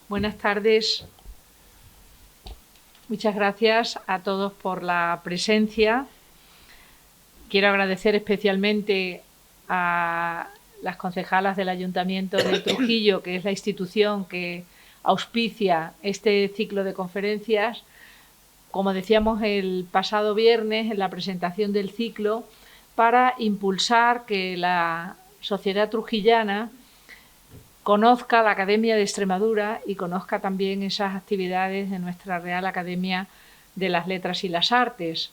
Buenas tardes. Muchas gracias a todos por la presencia. Quiero agradecer especialmente a las concejalas del Ayuntamiento de Trujillo, que es la institución que auspicia este ciclo de conferencias. Como decíamos el pasado viernes en la presentación del ciclo, para impulsar que la sociedad trujillana conozca la Academia de Extremadura y conozca también esas actividades de nuestra Real Academia de las Letras y las Artes.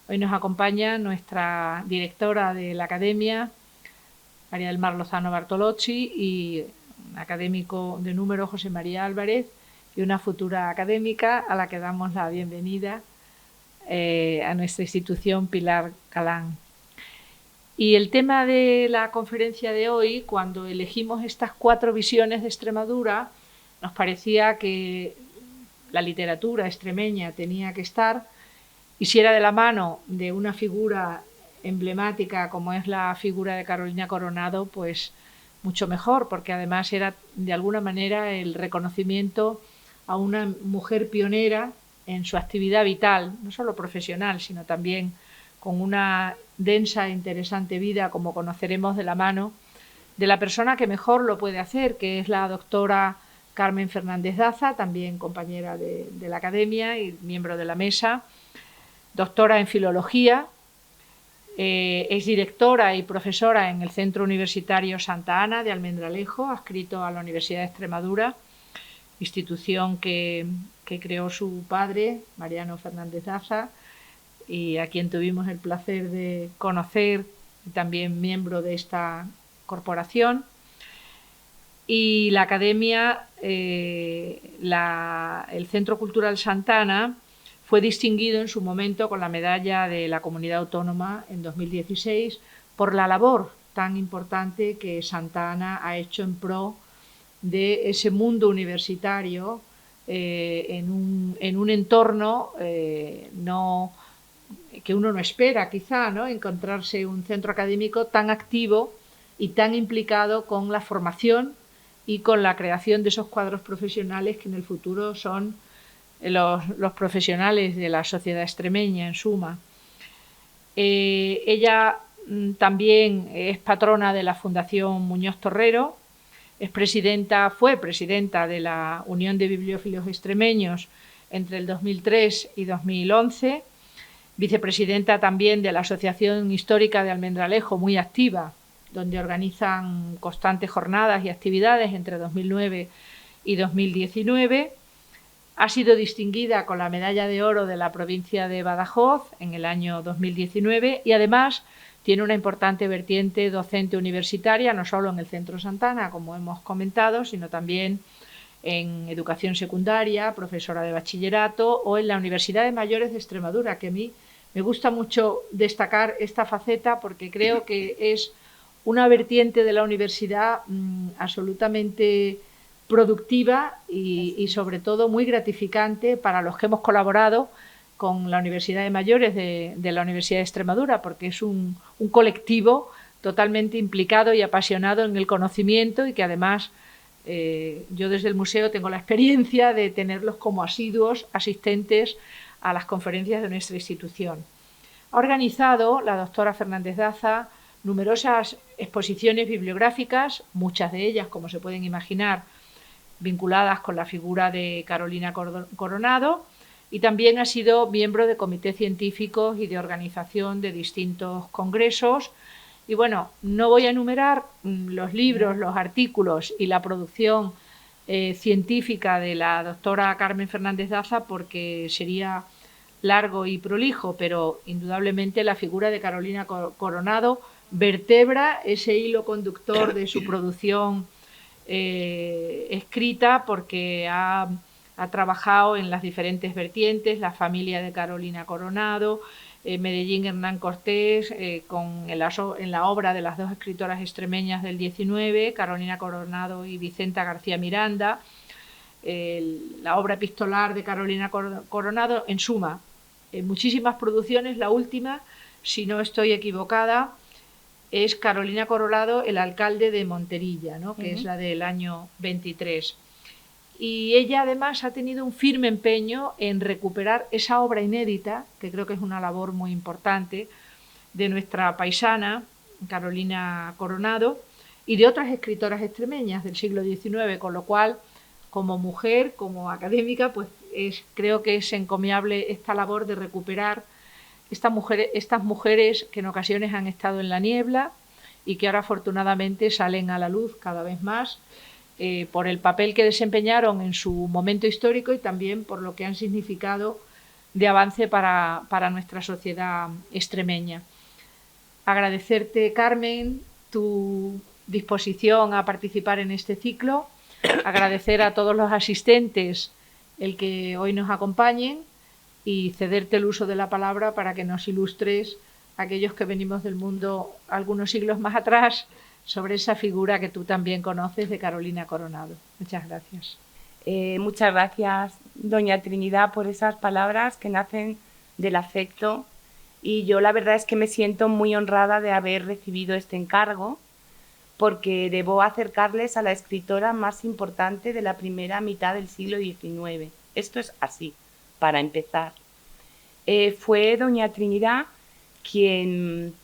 Hoy nos acompaña nuestra directora de la Academia, María del Mar Lozano Bartolocci, y un académico de número, José María Álvarez, y una futura académica a la que damos la bienvenida a nuestra institución, Pilar Calán. Y el tema de la conferencia de hoy, cuando elegimos estas 4 visiones de Extremadura, nos parecía que la literatura extremeña tenía que estar, y si era de la mano de una figura emblemática como es la figura de Carolina Coronado, pues mucho mejor, porque además era de alguna manera el reconocimiento a una mujer pionera en su actividad vital, no solo profesional, sino también con una densa e interesante vida, como conoceremos de la mano de la persona que mejor lo puede hacer, que es la doctora Carmen Fernández Daza, también compañera de la Academia y miembro de la mesa, doctora en Filología, es directora y profesora en el Centro Universitario Santa Ana de Almendralejo, adscrito a la Universidad de Extremadura, institución que creó su padre, Mariano Fernández Daza, y a quien tuvimos el placer de conocer, también miembro de esta corporación. Y la Academia, el Centro Cultural Santa Ana, fue distinguido en su momento con la medalla de la Comunidad Autónoma en 2016 por la labor tan importante que Santa Ana ha hecho en pro de ese mundo universitario en un entorno que uno no espera, quizá, ¿no? Encontrarse un centro académico tan activo y tan implicado con la formación y con la creación de esos cuadros profesionales que en el futuro son los profesionales de la sociedad extremeña, en suma. Ella también es patrona de la Fundación Muñoz Torrero, fue presidenta de la Unión de Bibliófilos Extremeños entre el 2003 y 2011, vicepresidenta también de la Asociación Histórica de Almendralejo, muy activa, donde organizan constantes jornadas y actividades entre 2009 y 2019. Ha sido distinguida con la Medalla de Oro de la provincia de Badajoz en el año 2019 y además tiene una importante vertiente docente universitaria, no solo en el Centro Santa Ana, como hemos comentado, sino también en educación secundaria, profesora de bachillerato, o en la Universidad de Mayores de Extremadura, que a mí me gusta mucho destacar esta faceta porque creo que es una vertiente de la universidad absolutamente productiva y sobre todo muy gratificante para los que hemos colaborado con la Universidad de Mayores de la Universidad de Extremadura, porque es un colectivo totalmente implicado y apasionado en el conocimiento y que además yo desde el museo tengo la experiencia de tenerlos como asiduos asistentes a las conferencias de nuestra institución. Ha organizado la doctora Fernández Daza numerosas exposiciones bibliográficas, muchas de ellas, como se pueden imaginar, vinculadas con la figura de Carolina Coronado, y también ha sido miembro de comités científicos y de organización de distintos congresos. Y bueno, no voy a enumerar los libros, los artículos y la producción científica de la doctora Carmen Fernández Daza porque sería largo y prolijo, pero indudablemente la figura de Carolina Coronado vertebra ese hilo conductor de su producción escrita, porque ha trabajado en las diferentes vertientes, la familia de Carolina Coronado, Medellín Hernán Cortés, en la obra de las 2 escritoras extremeñas del 19, Carolina Coronado y Vicenta García Miranda, la obra epistolar de Carolina Coronado, en suma, muchísimas producciones. La última, si no estoy equivocada, es Carolina Coronado, el alcalde de Monterilla, ¿no? Que es la del año 23. y ella además ha tenido un firme empeño en recuperar esa obra inédita, que creo que es una labor muy importante, de nuestra paisana Carolina Coronado y de otras escritoras extremeñas del siglo XIX, con lo cual, como mujer, como académica, pues creo que es encomiable esta labor de recuperar estas mujeres que en ocasiones han estado en la niebla y que ahora afortunadamente salen a la luz cada vez más, por el papel que desempeñaron en su momento histórico y también por lo que han significado de avance para nuestra sociedad extremeña. Agradecerte, Carmen, tu disposición a participar en este ciclo, agradecer a todos los asistentes el que hoy nos acompañen y cederte el uso de la palabra para que nos ilustres a aquellos que venimos del mundo algunos siglos más atrás sobre esa figura que tú también conoces de Carolina Coronado. Muchas gracias. Muchas gracias, doña Trinidad, por esas palabras que nacen del afecto. Y yo la verdad es que me siento muy honrada de haber recibido este encargo, porque debo acercarles a la escritora más importante de la primera mitad del siglo XIX. Esto es así, para empezar. Fue doña Trinidad quien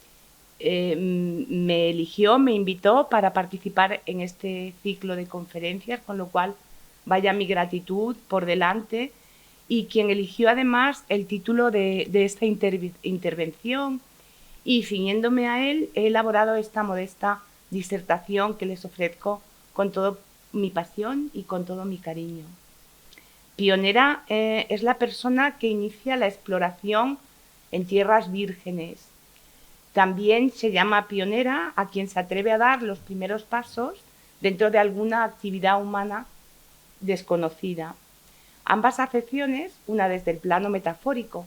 me eligió, me invitó para participar en este ciclo de conferencias, con lo cual vaya mi gratitud por delante, y quien eligió además el título de esta intervención, y ciñéndome a él he elaborado esta modesta disertación que les ofrezco con toda mi pasión y con todo mi cariño. Pionera es la persona que inicia la exploración en tierras vírgenes. También se llama pionera a quien se atreve a dar los primeros pasos dentro de alguna actividad humana desconocida. Ambas acepciones, una desde el plano metafórico,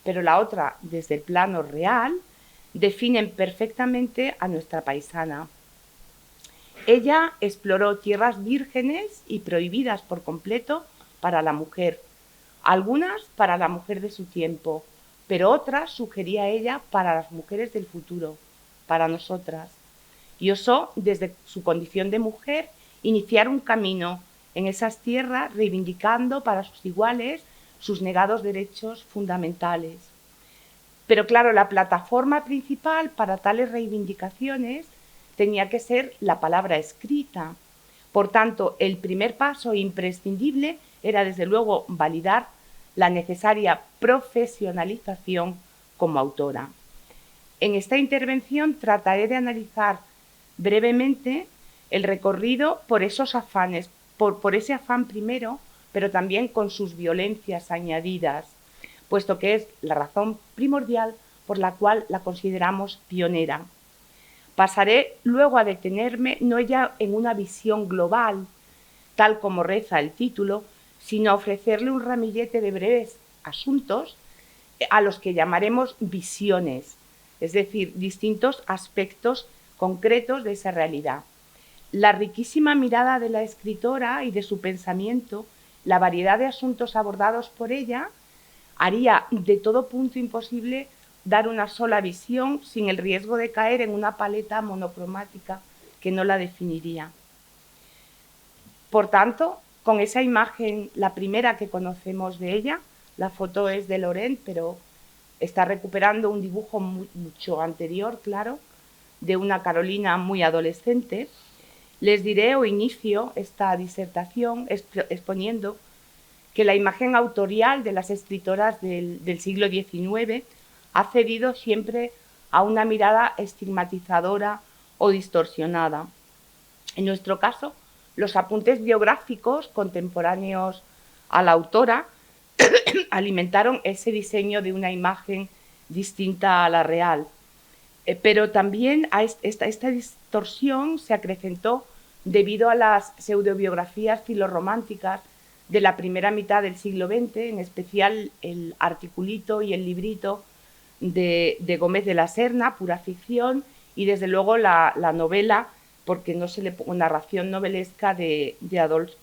pero la otra desde el plano real, definen perfectamente a nuestra paisana. Ella exploró tierras vírgenes y prohibidas por completo para la mujer, algunas para la mujer de su tiempo, pero otras, sugería ella, para las mujeres del futuro, para nosotras. Y osó, desde su condición de mujer, iniciar un camino en esas tierras, reivindicando para sus iguales sus negados derechos fundamentales. Pero claro, la plataforma principal para tales reivindicaciones tenía que ser la palabra escrita. Por tanto, el primer paso imprescindible era, desde luego, validar la necesaria profesionalización como autora. En esta intervención trataré de analizar brevemente el recorrido por esos afanes, por ese afán primero, pero también con sus violencias añadidas, puesto que es la razón primordial por la cual la consideramos pionera. Pasaré luego a detenerme no ya en una visión global, tal como reza el título, sino a ofrecerle un ramillete de breves asuntos a los que llamaremos visiones, es decir, distintos aspectos concretos de esa realidad. La riquísima mirada de la escritora y de su pensamiento, la variedad de asuntos abordados por ella, haría de todo punto imposible dar una sola visión sin el riesgo de caer en una paleta monocromática que no la definiría. Por tanto, con esa imagen, la primera que conocemos de ella, la foto es de Laurent, pero está recuperando un dibujo mucho anterior, claro, de una Carolina muy adolescente. Les diré o inicio esta disertación exponiendo que la imagen autorial de las escritoras del siglo XIX ha cedido siempre a una mirada estigmatizadora o distorsionada. En nuestro caso, los apuntes biográficos contemporáneos a la autora alimentaron ese diseño de una imagen distinta a la real. Pero también a esta distorsión se acrecentó debido a las pseudobiografías filorrománticas de la primera mitad del siglo XX, en especial el articulito y el librito de Gómez de la Serna, pura ficción, y desde luego la novela, porque no se le pongo narración novelesca de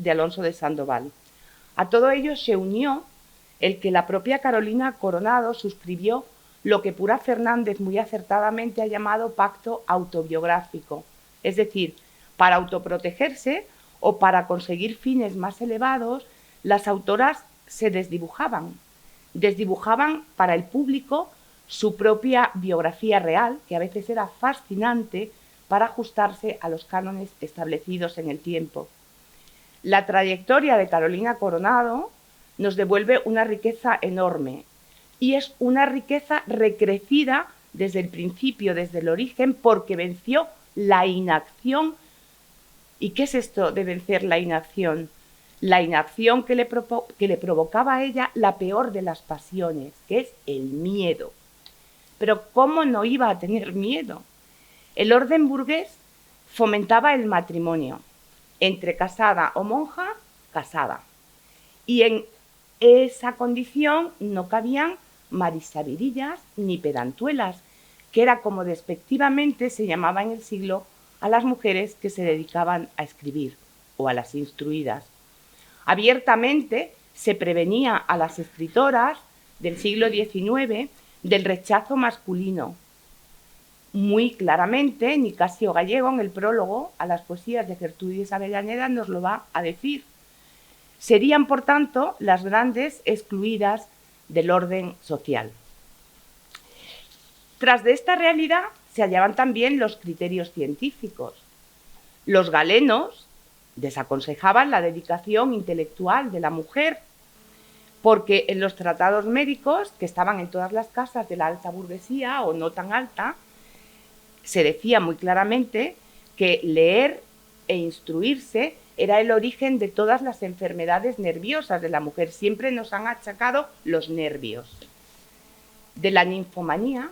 Alonso de Sandoval. A todo ello se unió el que la propia Carolina Coronado suscribió lo que Pura Fernández muy acertadamente ha llamado pacto autobiográfico, es decir, para autoprotegerse o para conseguir fines más elevados, las autoras se desdibujaban para el público su propia biografía real, que a veces era fascinante para ajustarse a los cánones establecidos en el tiempo. La trayectoria de Carolina Coronado nos devuelve una riqueza enorme, y es una riqueza recrecida desde el principio, desde el origen, porque venció la inacción. ¿Y qué es esto de vencer la inacción? La inacción que le provocaba a ella la peor de las pasiones, que es el miedo. Pero ¿cómo no iba a tener miedo? El orden burgués fomentaba el matrimonio entre casada o monja, casada. Y en esa condición no cabían marisavirillas ni pedantuelas, que era como despectivamente se llamaba en el siglo a las mujeres que se dedicaban a escribir o a las instruidas. Abiertamente se prevenía a las escritoras del siglo XIX del rechazo masculino. Muy claramente, Nicasio Gallego, en el prólogo a las poesías de Gertrudis Avellaneda, nos lo va a decir. Serían, por tanto, las grandes excluidas del orden social. Tras de esta realidad se hallaban también los criterios científicos. Los galenos desaconsejaban la dedicación intelectual de la mujer, porque en los tratados médicos, que estaban en todas las casas de la alta burguesía o no tan alta, se decía muy claramente que leer e instruirse era el origen de todas las enfermedades nerviosas de la mujer. Siempre nos han achacado los nervios. De la ninfomanía,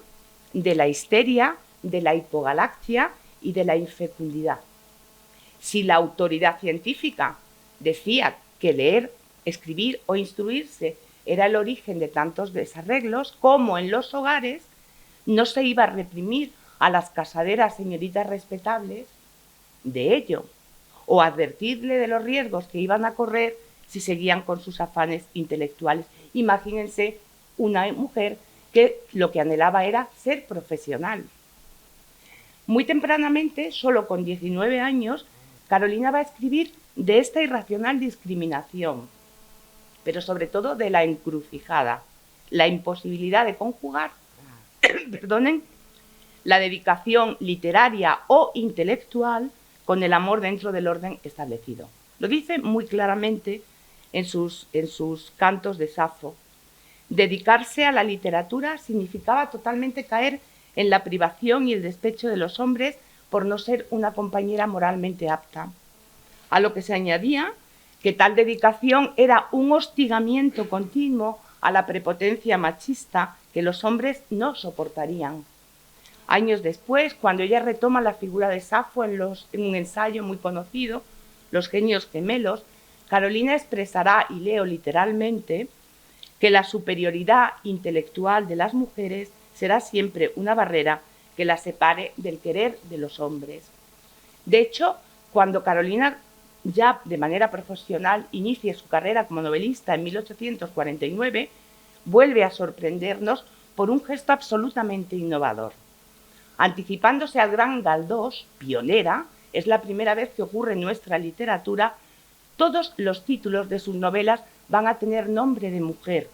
de la histeria, de la hipogalaxia y de la infecundidad. Si la autoridad científica decía que leer, escribir o instruirse era el origen de tantos desarreglos, como en los hogares no se iba a reprimir a las casaderas señoritas respetables de ello, o advertirle de los riesgos que iban a correr si seguían con sus afanes intelectuales. Imagínense una mujer que lo que anhelaba era ser profesional. Muy tempranamente, solo con 19 años, Carolina va a escribir de esta irracional discriminación, pero sobre todo de la encrucijada, la imposibilidad de conjugar, la dedicación literaria o intelectual con el amor dentro del orden establecido. Lo dice muy claramente en sus cantos de Safo. Dedicarse a la literatura significaba totalmente caer en la privación y el despecho de los hombres por no ser una compañera moralmente apta. A lo que se añadía que tal dedicación era un hostigamiento continuo a la prepotencia machista que los hombres no soportarían. Años después, cuando ella retoma la figura de Safo en un ensayo muy conocido, Los genios gemelos, Carolina expresará, y leo literalmente, que la superioridad intelectual de las mujeres será siempre una barrera que las separe del querer de los hombres. De hecho, cuando Carolina ya de manera profesional inicia su carrera como novelista en 1849, vuelve a sorprendernos por un gesto absolutamente innovador. Anticipándose al gran Galdós, pionera, es la primera vez que ocurre en nuestra literatura, todos los títulos de sus novelas van a tener nombre de mujer,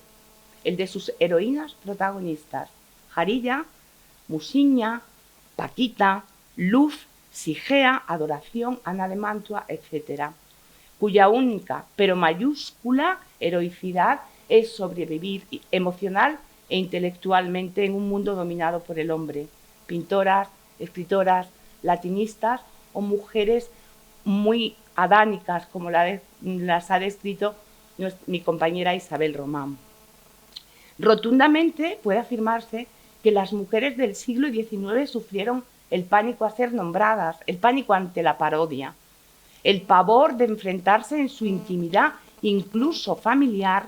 el de sus heroínas protagonistas, Jarilla, Musiña, Paquita, Luz, Sigea, Adoración, Ana de Mantua, etc., cuya única pero mayúscula heroicidad es sobrevivir emocional e intelectualmente en un mundo dominado por el hombre. Pintoras, escritoras, latinistas o mujeres muy adánicas como las ha descrito mi compañera Isabel Román. Rotundamente puede afirmarse que las mujeres del siglo XIX sufrieron el pánico a ser nombradas, el pánico ante la parodia, el pavor de enfrentarse en su intimidad, incluso familiar,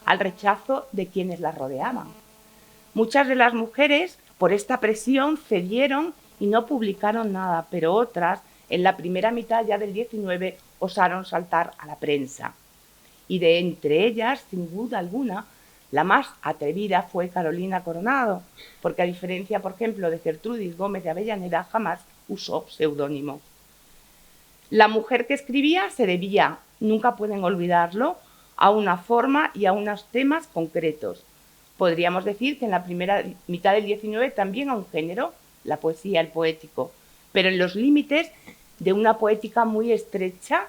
al rechazo de quienes las rodeaban. Muchas de las mujeres, por esta presión, cedieron y no publicaron nada, pero otras, en la primera mitad ya del XIX, osaron saltar a la prensa. Y de entre ellas, sin duda alguna, la más atrevida fue Carolina Coronado, porque a diferencia, por ejemplo, de Gertrudis Gómez de Avellaneda, jamás usó seudónimo. La mujer que escribía se debía, nunca pueden olvidarlo, a una forma y a unos temas concretos. Podríamos decir que en la primera mitad del XIX también a un género, la poesía, el poético, pero en los límites de una poética muy estrecha,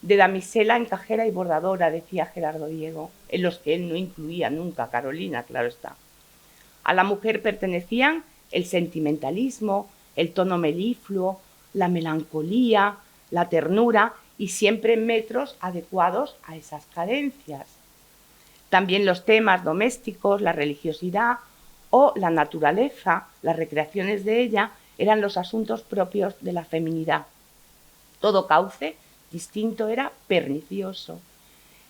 de damisela, encajera y bordadora, decía Gerardo Diego, en los que él no incluía nunca a Carolina, claro está. A la mujer pertenecían el sentimentalismo, el tono melifluo, la melancolía, la ternura, y siempre en metros adecuados a esas cadencias. También los temas domésticos, la religiosidad o la naturaleza, las recreaciones de ella, eran los asuntos propios de la feminidad. Todo cauce distinto era pernicioso.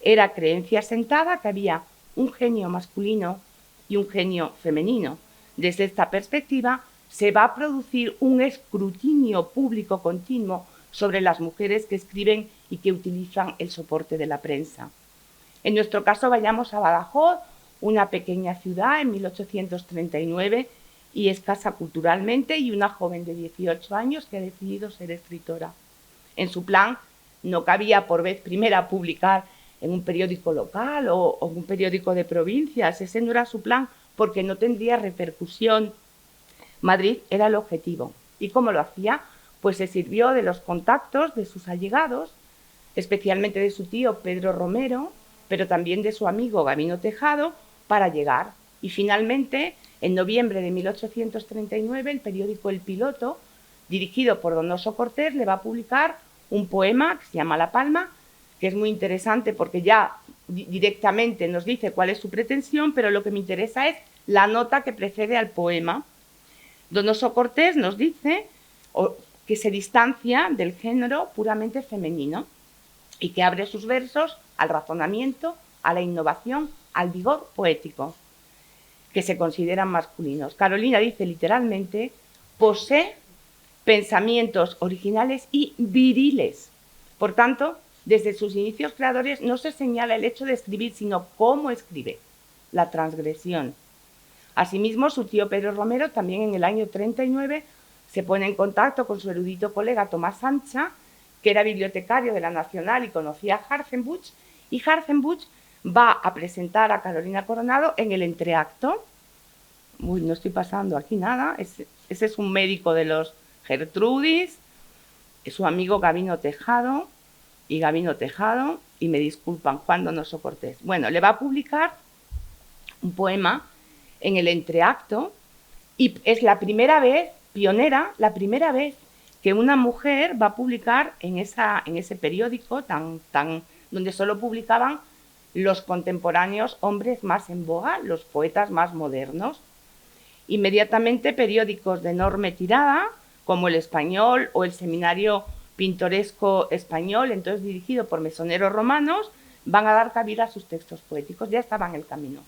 Era creencia sentada que había un genio masculino y un genio femenino. Desde esta perspectiva se va a producir un escrutinio público continuo sobre las mujeres que escriben y que utilizan el soporte de la prensa. En nuestro caso, vayamos a Badajoz, una pequeña ciudad en 1839 y escasa culturalmente, y una joven de 18 años que ha decidido ser escritora. En su plan no cabía por vez primera publicar en un periódico local o un periódico de provincias. Ese no era su plan porque no tendría repercusión. Madrid era el objetivo. ¿Y cómo lo hacía? Pues se sirvió de los contactos de sus allegados, especialmente de su tío Pedro Romero, pero también de su amigo Gabino Tejado, para llegar. Y finalmente, en noviembre de 1839, el periódico El Piloto, dirigido por Donoso Cortés, le va a publicar un poema que se llama La Palma, que es muy interesante porque ya directamente nos dice cuál es su pretensión, pero lo que me interesa es la nota que precede al poema. Donoso Cortés nos dice que se distancia del género puramente femenino y que abre sus versos al razonamiento, a la innovación, al vigor poético, que se consideran masculinos. Carolina dice literalmente: posee pensamientos originales y viriles. Por tanto, desde sus inicios creadores no se señala el hecho de escribir, sino cómo escribe, la transgresión. Asimismo, su tío Pedro Romero, también en el año 39, se pone en contacto con su erudito colega Tomás Sancha, que era bibliotecario de la Nacional y conocía a Hartzenbusch, y Hartzenbusch va a presentar a Carolina Coronado en el entreacto. Uy, no estoy pasando aquí nada. Ese es un médico de los Gertrudis, es su amigo Gabino Tejado, y me disculpan, Juan Donoso Cortés. Bueno, le va a publicar un poema en el entreacto, y es la primera vez, pionera, la primera vez que una mujer va a publicar en ese periódico donde solo publicaban los contemporáneos hombres más en boga, los poetas más modernos. Inmediatamente periódicos de enorme tirada, como El Español o el Seminario Pintoresco Español, entonces dirigido por mesoneros romanos, van a dar cabida a sus textos poéticos. Ya estaba en el camino.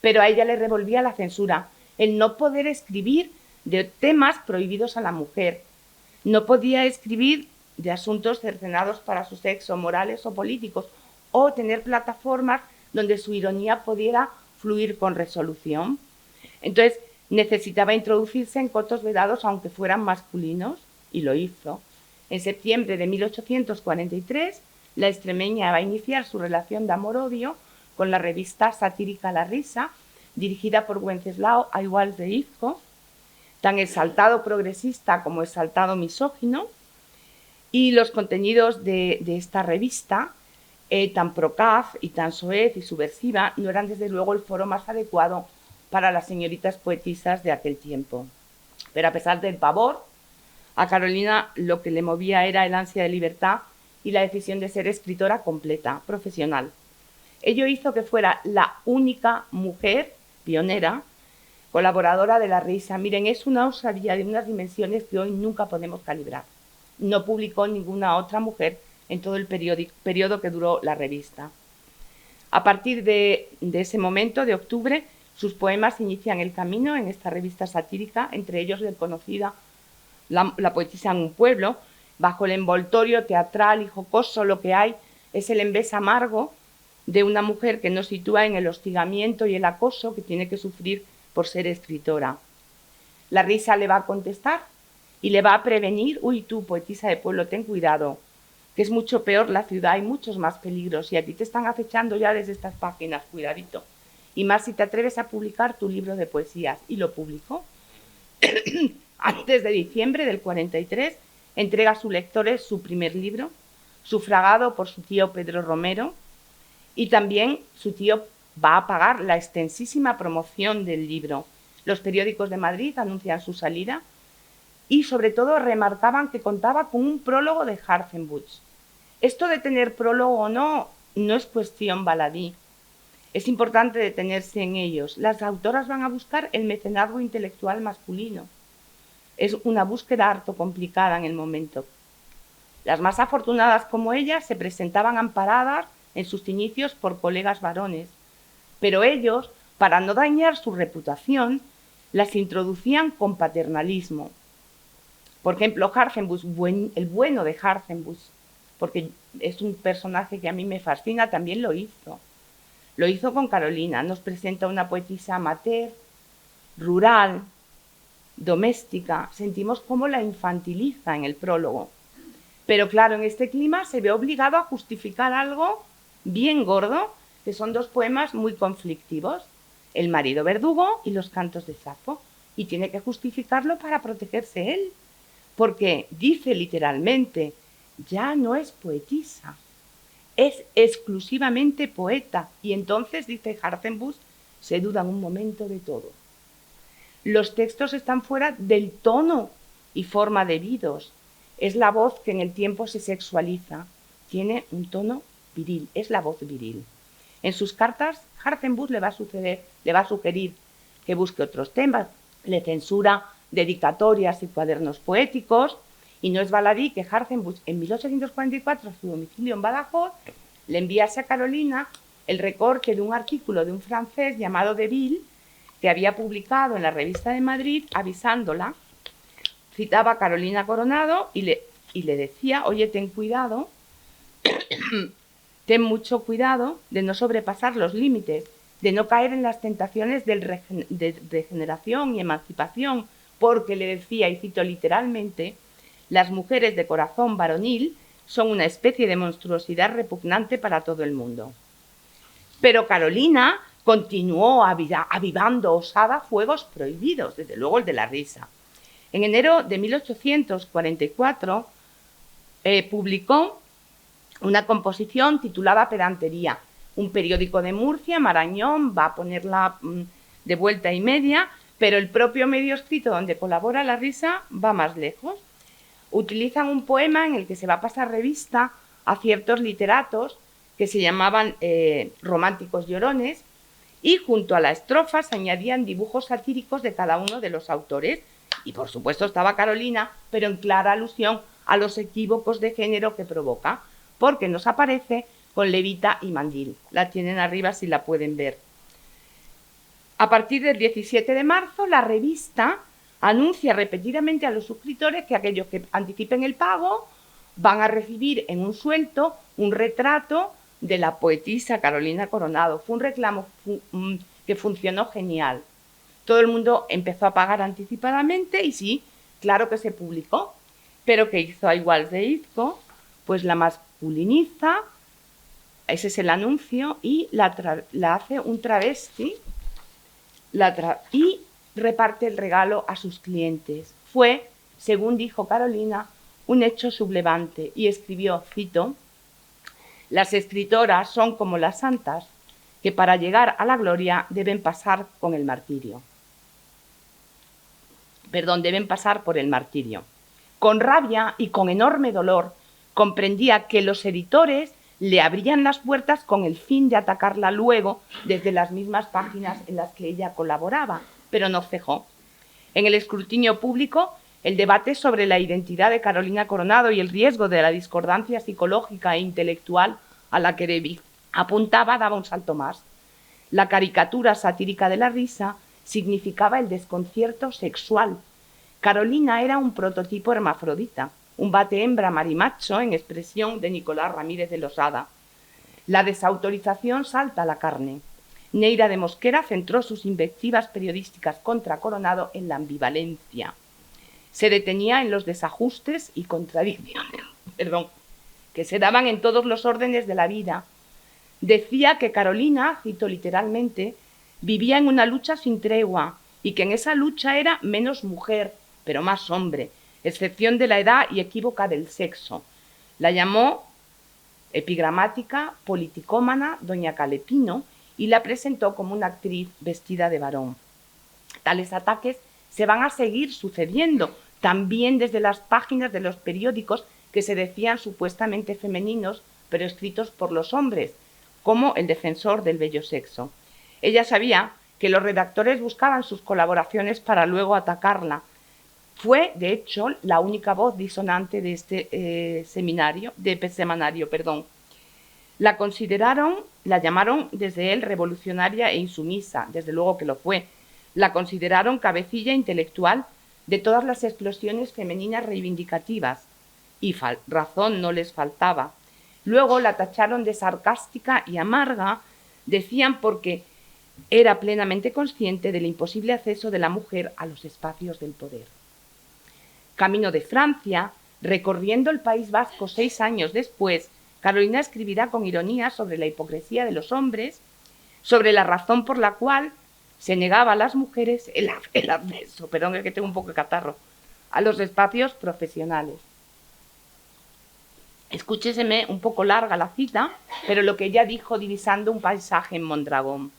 Pero a ella le revolvía la censura, el no poder escribir de temas prohibidos a la mujer. No podía escribir de asuntos cercenados para su sexo, morales o políticos, o tener plataformas donde su ironía pudiera fluir con resolución. Entonces necesitaba introducirse en cotos vedados, aunque fueran masculinos, y lo hizo. En septiembre de 1843, la extremeña va a iniciar su relación de amor-odio con la revista satírica La Risa, dirigida por Wenceslao Aiguals de Izco, tan exaltado progresista como exaltado misógino, y los contenidos de esta revista, tan procaz y tan soez y subversiva, no eran desde luego el foro más adecuado para las señoritas poetisas de aquel tiempo. Pero a pesar del pavor, a Carolina lo que le movía era el ansia de libertad y la decisión de ser escritora completa, profesional. Ello hizo que fuera la única mujer pionera, colaboradora de La Risa. Miren, es una osadía de unas dimensiones que hoy nunca podemos calibrar. No publicó ninguna otra mujer en todo el periodo que duró la revista. A partir de ese momento, de octubre, sus poemas inician el camino en esta revista satírica, entre ellos la conocida La poetisa en un pueblo. Bajo el envoltorio teatral y jocoso, lo que hay es el embés amargo de una mujer que nos sitúa en el hostigamiento y el acoso que tiene que sufrir por ser escritora. La Risa le va a contestar y le va a prevenir, uy, tú, poetisa de pueblo, ten cuidado, que es mucho peor la ciudad, hay muchos más peligros y a ti te están acechando ya desde estas páginas, cuidadito. Y más si te atreves a publicar tu libro de poesías. Y lo publicó. Antes de diciembre del 43, entrega a sus lectores su primer libro, sufragado por su tío Pedro Romero, y también su tío va a pagar la extensísima promoción del libro. Los periódicos de Madrid anuncian su salida y sobre todo remarcaban que contaba con un prólogo de Hartzenbusch. Esto de tener prólogo o no, no es cuestión baladí. Es importante detenerse en ellos. Las autoras van a buscar el mecenazgo intelectual masculino. Es una búsqueda harto complicada en el momento. Las más afortunadas como ellas se presentaban amparadas en sus inicios por colegas varones, pero ellos, para no dañar su reputación, las introducían con paternalismo. Por ejemplo, Hartzenbusch, el bueno de Hartzenbusch, porque es un personaje que a mí me fascina, también lo hizo. Lo hizo con Carolina. Nos presenta una poetisa amateur, rural, doméstica. Sentimos cómo la infantiliza en el prólogo. Pero claro, en este clima se ve obligado a justificar algo bien gordo, que son dos poemas muy conflictivos, El marido verdugo y Los cantos de Safo. Y tiene que justificarlo para protegerse él, porque dice literalmente, ya no es poetisa, es exclusivamente poeta. Y entonces, dice Hartzenbusch, se duda un momento de todo. Los textos están fuera del tono y forma debidos. Es la voz que en el tiempo se sexualiza. Tiene un tono viril, es la voz viril. En sus cartas, Hartzenbusch le va a sugerir que busque otros temas. Le censura dedicatorias y cuadernos poéticos. Y no es baladí que Hartzenbusch en 1844, a su domicilio en Badajoz, le enviase a Carolina el recorte de un artículo de un francés llamado Deville, que había publicado en la Revista de Madrid, avisándola. Citaba a Carolina Coronado y le decía, oye, ten cuidado, ten mucho cuidado de no sobrepasar los límites, de no caer en las tentaciones de regeneración y emancipación, porque le decía, y cito literalmente, las mujeres de corazón varonil son una especie de monstruosidad repugnante para todo el mundo. Pero Carolina continuó avivando osada fuegos prohibidos, desde luego el de la risa. En enero de 1844 publicó una composición titulada Pedantería. Un periódico de Murcia, Marañón, va a ponerla de vuelta y media, pero el propio medio escrito donde colabora la risa va más lejos. Utilizan un poema en el que se va a pasar revista a ciertos literatos que se llamaban románticos llorones, y junto a la estrofa se añadían dibujos satíricos de cada uno de los autores. Y por supuesto estaba Carolina, pero en clara alusión a los equívocos de género que provoca, porque nos aparece con levita y mandil. La tienen arriba si la pueden ver. A partir del 17 de marzo, la revista anuncia repetidamente a los suscriptores que aquellos que anticipen el pago van a recibir en un suelto un retrato de la poetisa Carolina Coronado. Fue un reclamo que funcionó genial. Todo el mundo empezó a pagar anticipadamente y sí, claro que se publicó. Pero ¿qué hizo a igual de Izco? Pues la masculiniza, ese es el anuncio, y la hace un travesti y reparte el regalo a sus clientes. Fue, según dijo Carolina, un hecho sublevante, y escribió, cito, las escritoras son como las santas, que para llegar a la gloria deben pasar por el martirio. Con rabia y con enorme dolor comprendía que los editores le abrían las puertas con el fin de atacarla luego desde las mismas páginas en las que ella colaboraba, pero no cejó. En el escrutinio público, el debate sobre la identidad de Carolina Coronado y el riesgo de la discordancia psicológica e intelectual a la que Deville apuntaba daba un salto más. La caricatura satírica de la risa significaba el desconcierto sexual. Carolina era un prototipo hermafrodita, un bate-hembra marimacho en expresión de Nicolás Ramírez de Losada. La desautorización salta a la carne. Neira de Mosquera centró sus invectivas periodísticas contra Coronado en la ambivalencia. se detenía en los desajustes y contradicciones, que se daban en todos los órdenes de la vida. Decía que Carolina, cito literalmente, vivía en una lucha sin tregua y que en esa lucha era menos mujer, pero más hombre, excepción de la edad y equívoca del sexo. La llamó epigramática, politicómana, doña Calepino, y la presentó como una actriz vestida de varón. Tales ataques se van a seguir sucediendo, también desde las páginas de los periódicos que se decían supuestamente femeninos, pero escritos por los hombres, como El Defensor del Bello Sexo. Ella sabía que los redactores buscaban sus colaboraciones para luego atacarla. Fue, de hecho, la única voz disonante de este semanario. La llamaron desde él revolucionaria e insumisa, desde luego que lo fue. La consideraron cabecilla intelectual de todas las explosiones femeninas reivindicativas, y razón no les faltaba. Luego la tacharon de sarcástica y amarga, decían, porque era plenamente consciente del imposible acceso de la mujer a los espacios del poder. Camino de Francia, recorriendo el País Vasco 6 años después, Carolina escribirá con ironía sobre la hipocresía de los hombres, sobre la razón por la cual se negaba a las mujeres el acceso, perdón, es que tengo un poco de catarro, a los espacios profesionales. Escúcheseme un poco larga la cita, pero lo que ella dijo divisando un paisaje en Mondragón.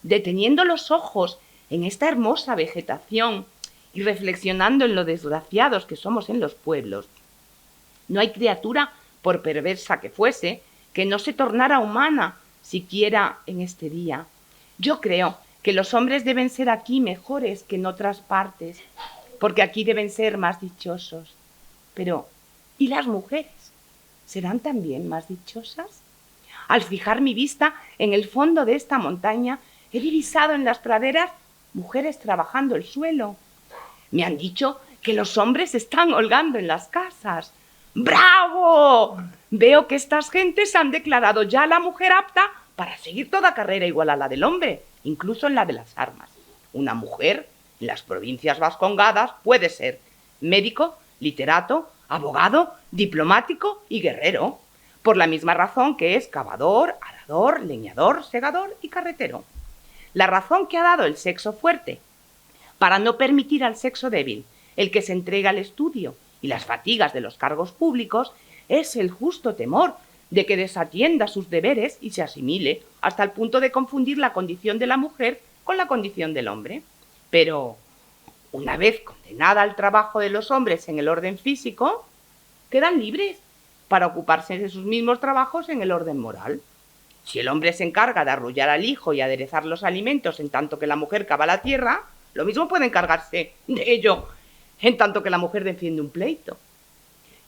Deteniendo los ojos en esta hermosa vegetación y reflexionando en lo desgraciados que somos en los pueblos, no hay criatura, por perversa que fuese, que no se tornara humana, siquiera en este día. Yo creo que los hombres deben ser aquí mejores que en otras partes, porque aquí deben ser más dichosos. Pero, ¿y las mujeres? ¿Serán también más dichosas? Al fijar mi vista en el fondo de esta montaña, he divisado en las praderas mujeres trabajando el suelo. Me han dicho que los hombres están holgando en las casas. ¡Bravo! Veo que estas gentes han declarado ya a la mujer apta para seguir toda carrera igual a la del hombre, incluso en la de las armas. Una mujer en las provincias vascongadas puede ser médico, literato, abogado, diplomático y guerrero, por la misma razón que es cavador, arador, leñador, segador y carretero. La razón que ha dado el sexo fuerte para no permitir al sexo débil el que se entrega al estudio y las fatigas de los cargos públicos es el justo temor de que desatienda sus deberes y se asimile hasta el punto de confundir la condición de la mujer con la condición del hombre. Pero, una vez condenada al trabajo de los hombres en el orden físico, quedan libres para ocuparse de sus mismos trabajos en el orden moral. Si el hombre se encarga de arrullar al hijo y aderezar los alimentos en tanto que la mujer cava la tierra, lo mismo puede encargarse de ello en tanto que la mujer defiende un pleito.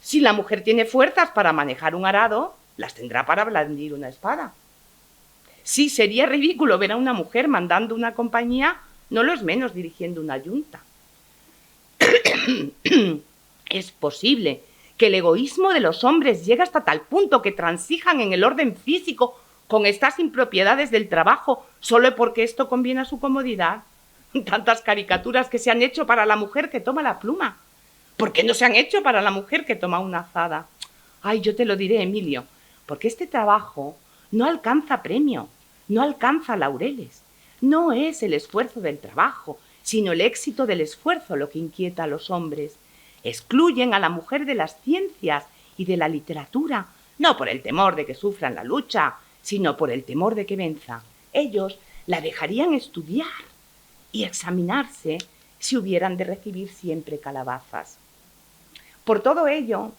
Si la mujer tiene fuerzas para manejar un arado, las tendrá para blandir una espada. Sí, sería ridículo ver a una mujer mandando una compañía, no lo es menos dirigiendo una yunta. Es posible que el egoísmo de los hombres llegue hasta tal punto que transijan en el orden físico con estas impropiedades del trabajo solo porque esto conviene a su comodidad. Tantas caricaturas que se han hecho para la mujer que toma la pluma. ¿Por qué no se han hecho para la mujer que toma una azada? Ay, yo te lo diré, Emilio, porque este trabajo no alcanza premio, no alcanza laureles. No es el esfuerzo del trabajo, sino el éxito del esfuerzo lo que inquieta a los hombres. Excluyen a la mujer de las ciencias y de la literatura, no por el temor de que sufra en la lucha, sino por el temor de que venza. Ellos la dejarían estudiar y examinarse si hubieran de recibir siempre calabazas. Por todo ello,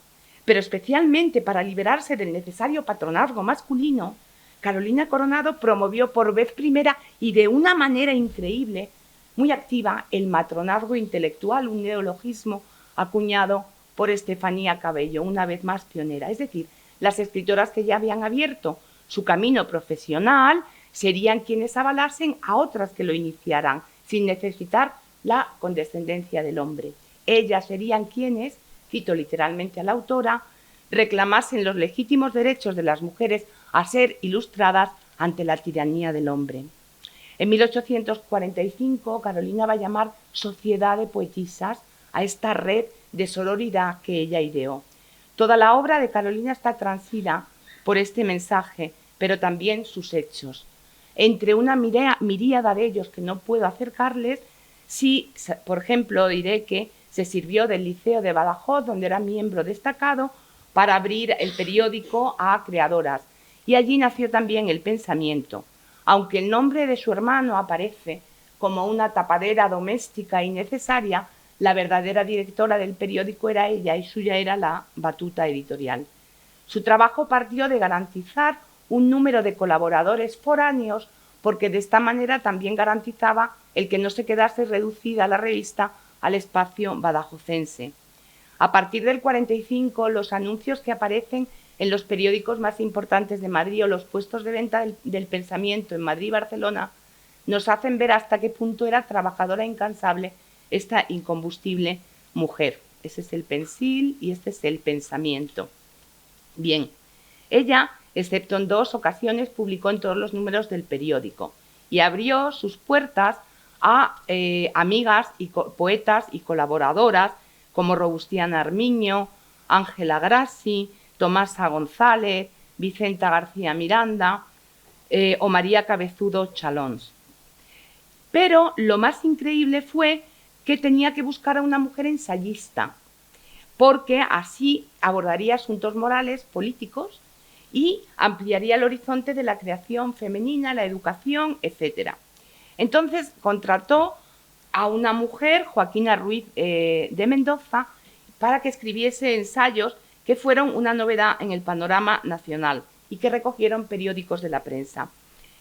pero especialmente para liberarse del necesario patronazgo masculino, Carolina Coronado promovió por vez primera y de una manera increíble, muy activa, el matronazgo intelectual, un neologismo acuñado por Estefanía Cabello, una vez más pionera. Es decir, las escritoras que ya habían abierto su camino profesional serían quienes avalasen a otras que lo iniciaran, sin necesitar la condescendencia del hombre. Ellas serían quienes, cito literalmente a la autora, reclamasen los legítimos derechos de las mujeres a ser ilustradas ante la tiranía del hombre. En 1845, Carolina va a llamar Sociedad de Poetisas a esta red de sororidad que ella ideó. Toda la obra de Carolina está transida por este mensaje, pero también sus hechos. Entre una miríada de ellos que no puedo acercarles, sí, por ejemplo, diré que se sirvió del Liceo de Badajoz, donde era miembro destacado, para abrir el periódico a creadoras. Y allí nació también el pensamiento. Aunque el nombre de su hermano aparece como una tapadera doméstica innecesaria, la verdadera directora del periódico era ella y suya era la batuta editorial. Su trabajo partió de garantizar un número de colaboradores foráneos, porque de esta manera también garantizaba el que no se quedase reducida la revista al espacio badajozense. A partir del 45, los anuncios que aparecen en los periódicos más importantes de Madrid o los puestos de venta del pensamiento en Madrid y Barcelona nos hacen ver hasta qué punto era trabajadora incansable esta incombustible mujer. Ese es el pensil y este es el pensamiento. Bien, ella, excepto en 2 ocasiones, publicó en todos los números del periódico y abrió sus puertas a amigas y poetas y colaboradoras como Robustiana Armiño, Ángela Grassi, Tomasa González, Vicenta García Miranda o María Cabezudo Chalons. Pero lo más increíble fue que tenía que buscar a una mujer ensayista, porque así abordaría asuntos morales, políticos, y ampliaría el horizonte de la creación femenina, la educación, etc. Entonces contrató a una mujer, Joaquina Ruiz de Mendoza, para que escribiese ensayos que fueron una novedad en el panorama nacional y que recogieron periódicos de la prensa.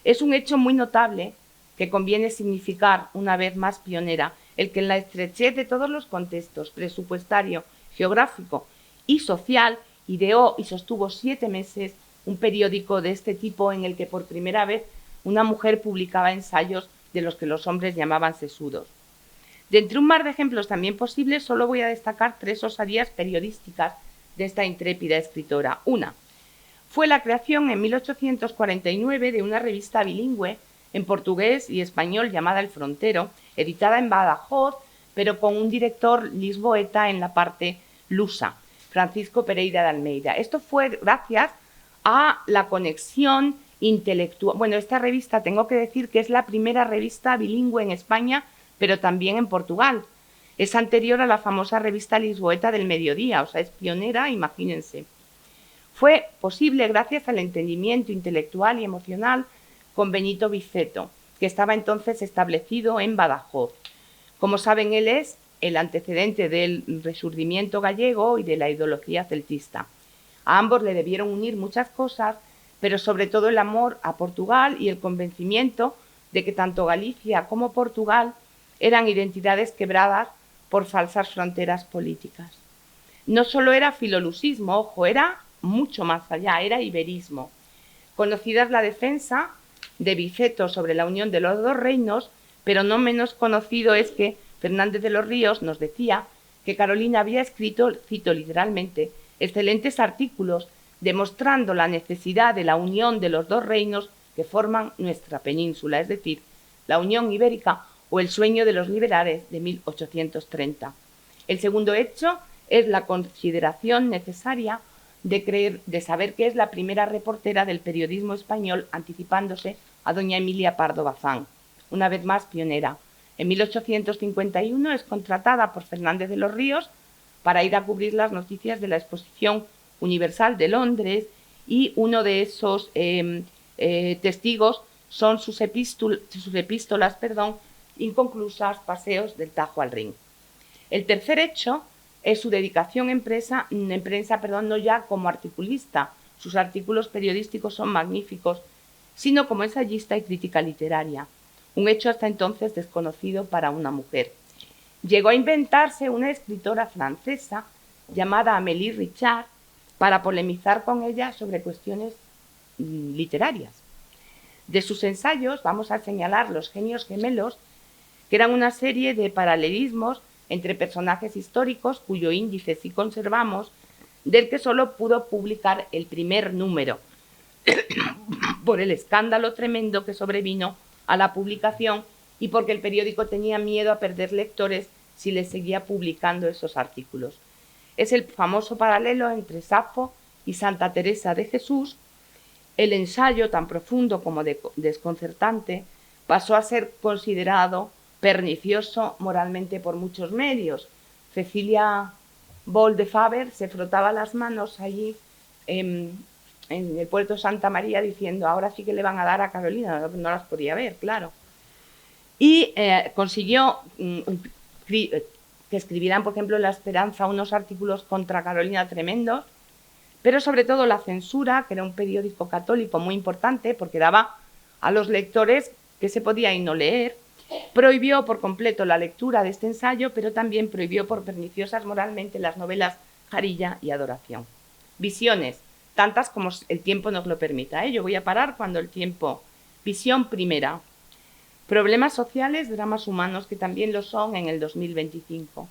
Es un hecho muy notable que conviene significar, una vez más pionera, el que en la estrechez de todos los contextos presupuestario, geográfico y social, ideó y sostuvo 7 meses un periódico de este tipo en el que por primera vez una mujer publicaba ensayos de los que los hombres llamaban sesudos. De entre un mar de ejemplos también posibles, solo voy a destacar 3 osadías periodísticas de esta intrépida escritora. Una fue la creación en 1849 de una revista bilingüe en portugués y español llamada El Frontero, editada en Badajoz, pero con un director lisboeta en la parte lusa, Francisco Pereira de Almeida. Esto fue gracias a la conexión intelectual. Bueno, esta revista tengo que decir que es la primera revista bilingüe en España, pero también en Portugal. Es anterior a la famosa revista lisboeta del Mediodía, o sea, es pionera, imagínense. Fue posible gracias al entendimiento intelectual y emocional con Benito Viceto, que estaba entonces establecido en Badajoz. Como saben, él es el antecedente del resurgimiento gallego y de la ideología celtista. A ambos le debieron unir muchas cosas, pero sobre todo el amor a Portugal y el convencimiento de que tanto Galicia como Portugal eran identidades quebradas por falsas fronteras políticas. No solo era filolusismo, ojo, era mucho más allá, era iberismo. Conocida es la defensa de Viceto sobre la unión de los 2 reinos, pero no menos conocido es que Fernández de los Ríos nos decía que Carolina había escrito, cito literalmente, excelentes artículos demostrando la necesidad de la unión de los 2 reinos que forman nuestra península, es decir, la Unión Ibérica o el sueño de los liberales de 1830. El segundo hecho es la consideración necesaria de saber que es la primera reportera del periodismo español, anticipándose a doña Emilia Pardo Bazán, una vez más pionera. En 1851 es contratada por Fernández de los Ríos para ir a cubrir las noticias de la Exposición Universal de Londres, y uno de esos testigos son sus epístolas inconclusas, Paseos del Tajo al Rin. El tercer hecho es su dedicación en prensa, no ya como articulista, sus artículos periodísticos son magníficos, sino como ensayista y crítica literaria, un hecho hasta entonces desconocido para una mujer. Llegó a inventarse una escritora francesa llamada Amélie Richard para polemizar con ella sobre cuestiones literarias. De sus ensayos vamos a señalar Los genios gemelos, que eran una serie de paralelismos entre personajes históricos cuyo índice sí conservamos, del que solo pudo publicar el primer número por el escándalo tremendo que sobrevino a la publicación y porque el periódico tenía miedo a perder lectores si le seguía publicando esos artículos. Es el famoso paralelo entre Safo y Santa Teresa de Jesús. El ensayo, tan profundo como desconcertante, pasó a ser considerado pernicioso moralmente por muchos medios. Cecilia Boll de Faber se frotaba las manos allí en el puerto de Santa María diciendo: ahora sí que le van a dar a Carolina, no las podía ver, claro. Y consiguió que escribieran, por ejemplo, en La Esperanza unos artículos contra Carolina tremendos, pero sobre todo la Censura, que era un periódico católico muy importante porque daba a los lectores que se podía y no leer, prohibió por completo la lectura de este ensayo, pero también prohibió por perniciosas moralmente las novelas Jarilla y Adoración. Visiones, tantas como el tiempo nos lo permita. Yo voy a parar cuando el tiempo. Visión primera. Problemas sociales, dramas humanos, que también lo son en el 2025.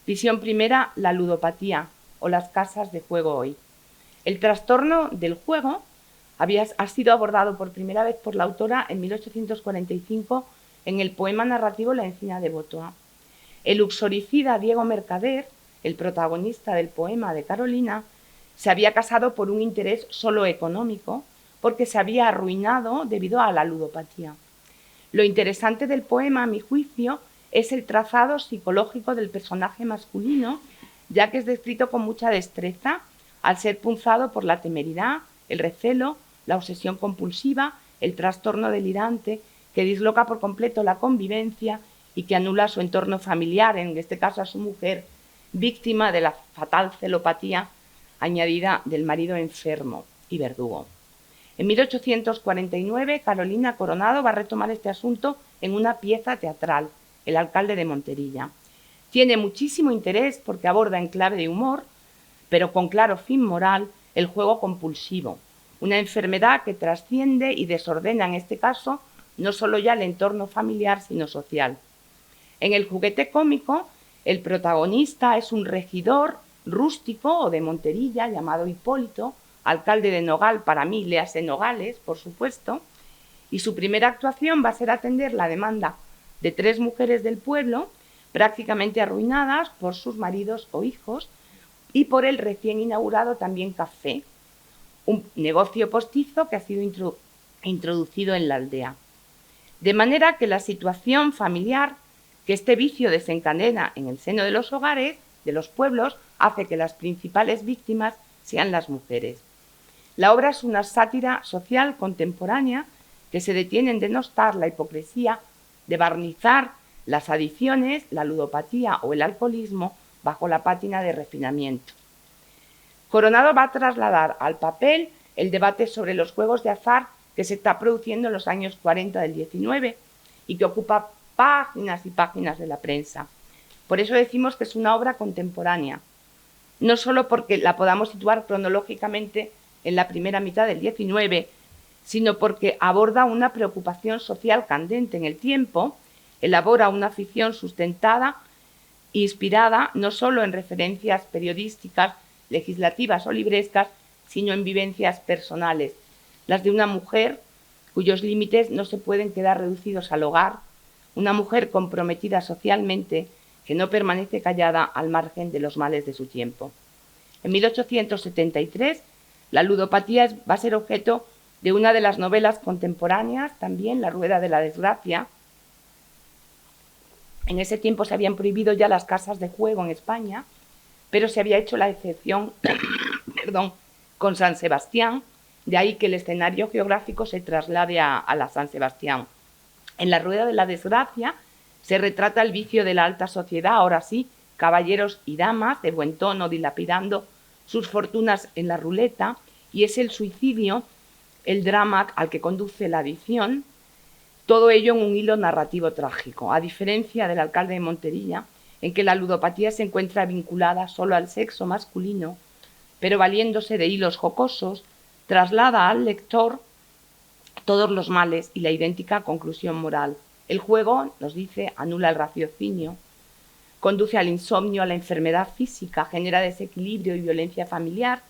Visión primera, la ludopatía o las casas de juego hoy. El trastorno del juego ha sido abordado por primera vez por la autora en 1845 en el poema narrativo La encina de Botoa. El uxoricida Diego Mercader, el protagonista del poema de Carolina, se había casado por un interés solo económico, porque se había arruinado debido a la ludopatía. Lo interesante del poema, a mi juicio, es el trazado psicológico del personaje masculino, ya que es descrito con mucha destreza al ser punzado por la temeridad, el recelo, la obsesión compulsiva, el trastorno delirante, que disloca por completo la convivencia y que anula su entorno familiar, en este caso a su mujer, víctima de la fatal celopatía añadida del marido enfermo y verdugo. En 1849, Carolina Coronado va a retomar este asunto en una pieza teatral, El alcalde de Monterilla. Tiene muchísimo interés porque aborda en clave de humor, pero con claro fin moral, el juego compulsivo, una enfermedad que trasciende y desordena, en este caso, no solo ya el entorno familiar, sino social. En el juguete cómico, el protagonista es un regidor rústico o de Monterilla llamado Hipólito, alcalde de Nogal, para mí, léase Nogales, por supuesto, y su primera actuación va a ser atender la demanda de 3 mujeres del pueblo, prácticamente arruinadas por sus maridos o hijos, y por el recién inaugurado también café, un negocio postizo que ha sido introducido en la aldea. De manera que la situación familiar que este vicio desencadena en el seno de los hogares, de los pueblos, hace que las principales víctimas sean las mujeres. La obra es una sátira social contemporánea que se detiene en denostar la hipocresía, de barnizar las adicciones, la ludopatía o el alcoholismo bajo la pátina de refinamiento. Coronado va a trasladar al papel el debate sobre los juegos de azar que se está produciendo en los años 40 del 19 y que ocupa páginas y páginas de la prensa. Por eso decimos que es una obra contemporánea, no solo porque la podamos situar cronológicamente en la primera mitad del 19, sino porque aborda una preocupación social candente en el tiempo, elabora una ficción sustentada, inspirada no solo en referencias periodísticas, legislativas o librescas, sino en vivencias personales, las de una mujer cuyos límites no se pueden quedar reducidos al hogar, una mujer comprometida socialmente que no permanece callada al margen de los males de su tiempo. En 1873, la ludopatía va a ser objeto de una de las novelas contemporáneas, también La rueda de la desgracia. En ese tiempo se habían prohibido ya las casas de juego en España, pero se había hecho la excepción con San Sebastián, de ahí que el escenario geográfico se traslade a la San Sebastián. En La rueda de la desgracia se retrata el vicio de la alta sociedad, ahora sí, caballeros y damas de buen tono dilapidando sus fortunas en la ruleta, y es el suicidio, el drama al que conduce la adicción, todo ello en un hilo narrativo trágico, a diferencia del alcalde de Monterilla, en que la ludopatía se encuentra vinculada solo al sexo masculino, pero valiéndose de hilos jocosos, traslada al lector todos los males y la idéntica conclusión moral. El juego, nos dice, anula el raciocinio, conduce al insomnio, a la enfermedad física, genera desequilibrio y violencia familiar,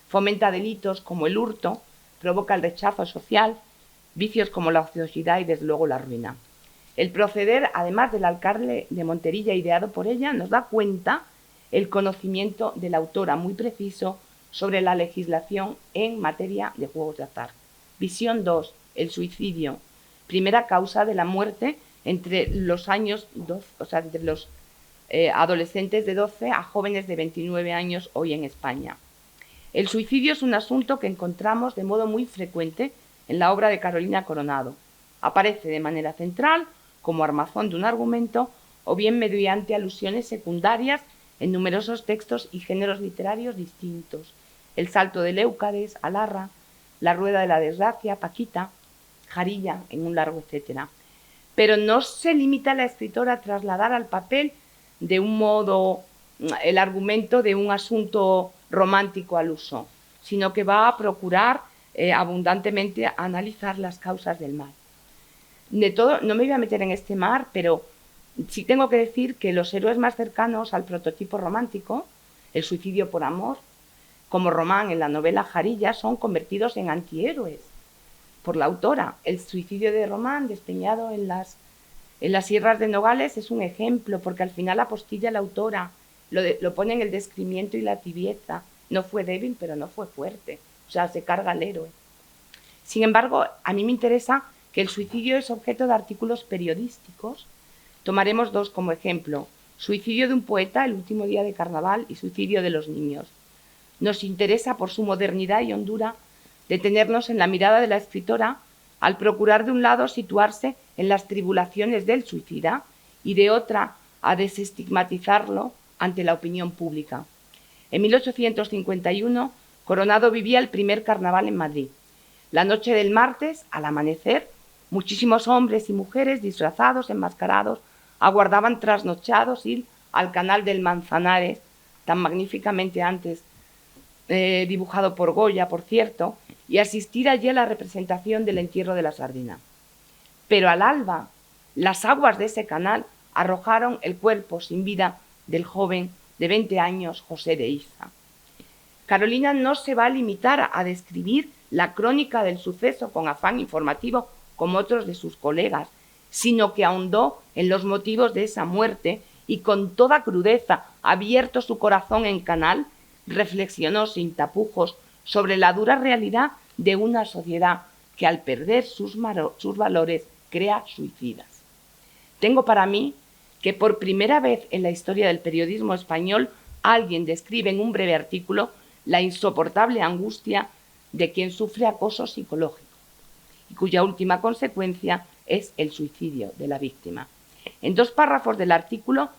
fomenta delitos como el hurto, provoca el rechazo social, vicios como la ociosidad y desde luego la ruina. El proceder, además del alcalde de Monterilla ideado por ella, nos da cuenta el conocimiento de la autora muy preciso sobre la legislación en materia de juegos de azar. Visión 2. El suicidio. Primera causa de la muerte entre los años 12, o sea, entre los adolescentes de 12 a jóvenes de 29 años hoy en España. El suicidio es un asunto que encontramos de modo muy frecuente en la obra de Carolina Coronado. Aparece de manera central como armazón de un argumento o bien mediante alusiones secundarias en numerosos textos y géneros literarios distintos. El salto de Leucades, Alarra, La rueda de la desgracia, Paquita, Jarilla, en un largo etcétera. Pero no se limita la escritora a trasladar al papel de un modo el argumento de un asunto romántico al uso, sino que va a procurar abundantemente analizar las causas del mal. De todo, no me voy a meter en este mar, pero sí tengo que decir que los héroes más cercanos al prototipo romántico, el suicidio por amor, como Román en la novela Jarilla, son convertidos en antihéroes por la autora. El suicidio de Román, despeñado en las sierras de Nogales, es un ejemplo, porque al final apostilla la autora, lo pone en el descrimiento y la tibieza. No fue débil, pero no fue fuerte. O sea, se carga al héroe. Sin embargo, a mí me interesa que el suicidio es objeto de artículos periodísticos. Tomaremos dos como ejemplo: suicidio de un poeta, El último día de carnaval, y suicidio de los niños. Nos interesa, por su modernidad y hondura, detenernos en la mirada de la escritora al procurar de un lado situarse en las tribulaciones del suicida y de otra a desestigmatizarlo ante la opinión pública. En 1851, Coronado vivía el primer carnaval en Madrid. La noche del martes, al amanecer, muchísimos hombres y mujeres disfrazados, enmascarados, aguardaban trasnochados ir al canal del Manzanares, tan magníficamente antes dibujado por Goya, por cierto, y asistir allí a la representación del entierro de la sardina. Pero al alba, las aguas de ese canal arrojaron el cuerpo sin vida del joven de 20 años, José de Iza. Carolina no se va a limitar a describir la crónica del suceso con afán informativo como otros de sus colegas, sino que ahondó en los motivos de esa muerte y con toda crudeza, abierto su corazón en canal, reflexionó sin tapujos sobre la dura realidad de una sociedad que al perder sus valores crea suicidas. Tengo para mí que por primera vez en la historia del periodismo español alguien describe en un breve artículo la insoportable angustia de quien sufre acoso psicológico y cuya última consecuencia es el suicidio de la víctima. En 2 párrafos del artículo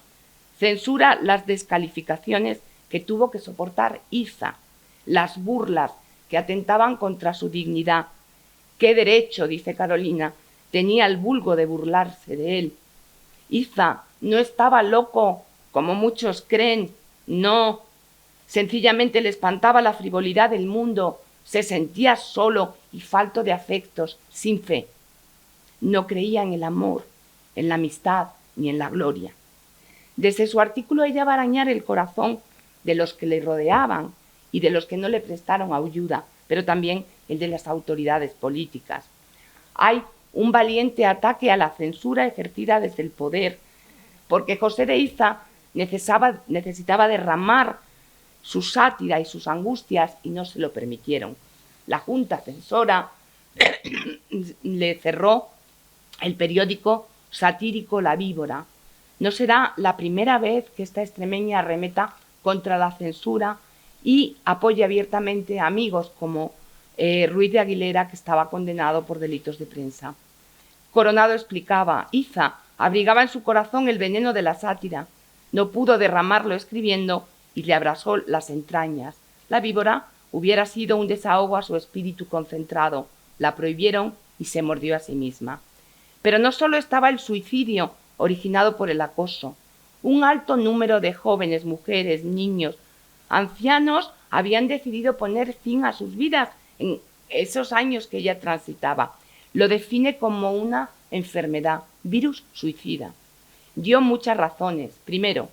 censura las descalificaciones que tuvo que soportar Iza, las burlas que atentaban contra su dignidad. ¿Qué derecho, dice Carolina, tenía el vulgo de burlarse de él? Iza no estaba loco, como muchos creen, no. Sencillamente le espantaba la frivolidad del mundo, se sentía solo y falto de afectos, sin fe. No creía en el amor, en la amistad ni en la gloria. Desde su artículo ella va a arañar el corazón de los que le rodeaban y de los que no le prestaron ayuda, pero también el de las autoridades políticas. Hay un valiente ataque a la censura ejercida desde el poder, porque José de Iza necesitaba derramar su sátira y sus angustias y no se lo permitieron. La Junta Censora le cerró el periódico satírico La Víbora. No será la primera vez que esta extremeña arremeta contra la censura y apoya abiertamente a amigos como Ruiz de Aguilera, que estaba condenado por delitos de prensa. Coronado explicaba: Iza abrigaba en su corazón el veneno de la sátira. No pudo derramarlo escribiendo y le abrasó las entrañas. La Víbora hubiera sido un desahogo a su espíritu concentrado. La prohibieron y se mordió a sí misma. Pero no solo estaba el suicidio originado por el acoso. Un alto número de jóvenes, mujeres, niños, ancianos habían decidido poner fin a sus vidas en esos años que ella transitaba. Lo define como una enfermedad, virus suicida. Dio muchas razones. Primero,